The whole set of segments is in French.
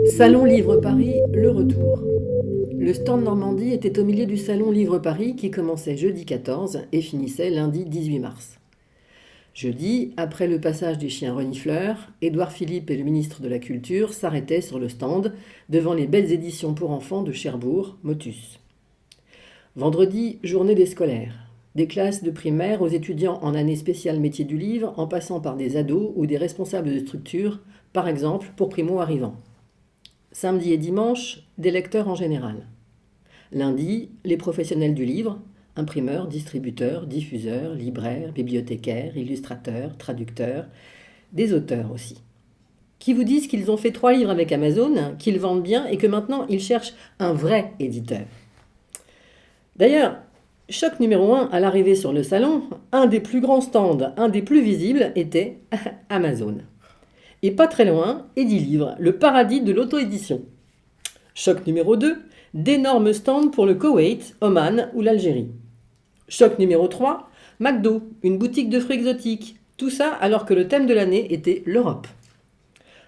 Salon Livre Paris, le retour. Le stand Normandie était au milieu du Salon Livre Paris qui commençait jeudi 14 et finissait lundi 18 mars. Jeudi, après le passage du chien renifleur, Édouard Philippe et le ministre de la Culture s'arrêtaient sur le stand devant les belles éditions pour enfants de Cherbourg, Motus. Vendredi, journée des scolaires. Des classes de primaire aux étudiants en année spéciale métier du livre, en passant par des ados ou des responsables de structures, par exemple pour primo-arrivants. Samedi et dimanche, des lecteurs en général. Lundi, les professionnels du livre, imprimeurs, distributeurs, diffuseurs, libraires, bibliothécaires, illustrateurs, traducteurs, des auteurs aussi, qui vous disent qu'ils ont fait 3 livres avec Amazon, qu'ils vendent bien et que maintenant ils cherchent un vrai éditeur. D'ailleurs, choc numéro 1 à l'arrivée sur le salon, un des plus grands stands, un des plus visibles était Amazon. Et pas très loin, Edilivre, le paradis de l'auto-édition. Choc numéro 2, d'énormes stands pour le Koweït, Oman ou l'Algérie. Choc numéro 3, McDo, une boutique de fruits exotiques. Tout ça alors que le thème de l'année était l'Europe.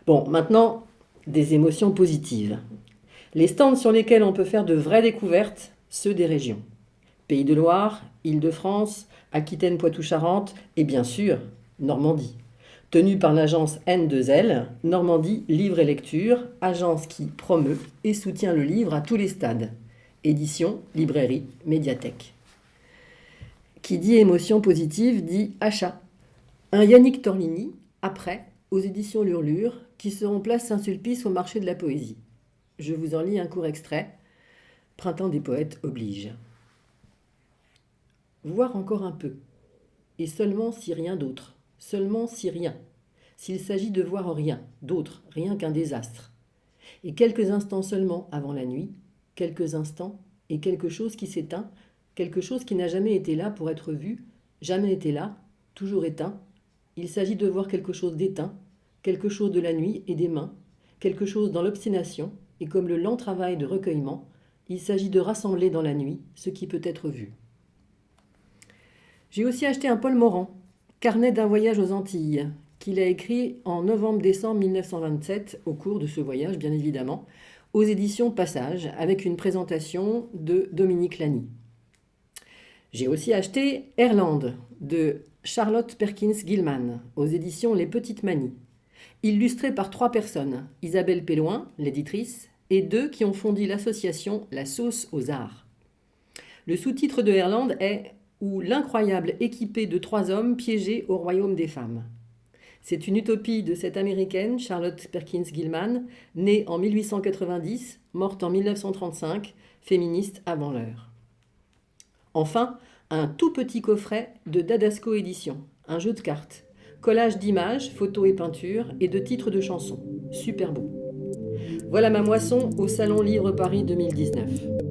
Bon, maintenant, des émotions positives. Les stands sur lesquels on peut faire de vraies découvertes, ceux des régions. Pays de Loire, Île-de-France, Aquitaine, Poitou-Charentes et bien sûr, Normandie. Tenue par l'agence N2L, Normandie Livre et Lecture, agence qui promeut et soutient le livre à tous les stades. Édition, librairie, médiathèque. Qui dit émotion positive dit achat. Un Yannick Torlini, après, aux éditions L'Hurlure, qui seront place Saint-Sulpice au marché de la poésie. Je vous en lis un court extrait. Printemps des poètes oblige. Voir encore un peu, et seulement si rien d'autre. Seulement si rien, s'il s'agit de voir rien, d'autre, rien qu'un désastre. Et quelques instants seulement avant la nuit, quelques instants, et quelque chose qui s'éteint, quelque chose qui n'a jamais été là pour être vu, jamais été là, toujours éteint. Il s'agit de voir quelque chose d'éteint, quelque chose de la nuit et des mains, quelque chose dans l'obstination, et comme le lent travail de recueillement, il s'agit de rassembler dans la nuit ce qui peut être vu. J'ai aussi acheté un Paul Morand, Carnet d'un voyage aux Antilles, qu'il a écrit en novembre-décembre 1927, au cours de ce voyage bien évidemment, aux éditions Passage, avec une présentation de Dominique Lany. J'ai aussi acheté Erland, de Charlotte Perkins Gilman, aux éditions Les Petites Manies, illustré par 3 personnes, Isabelle Pelloin, l'éditrice, et 2 qui ont fondé l'association La Sauce aux Arts. Le sous-titre de Erland est ou l'incroyable équipée de 3 hommes piégés au royaume des femmes. C'est une utopie de cette américaine, Charlotte Perkins Gilman, née en 1890, morte en 1935, féministe avant l'heure. Enfin, un tout petit coffret de Dadasco Éditions, un jeu de cartes, collage d'images, photos et peintures, et de titres de chansons. Super beau. Voilà ma moisson au Salon Livre Paris 2019.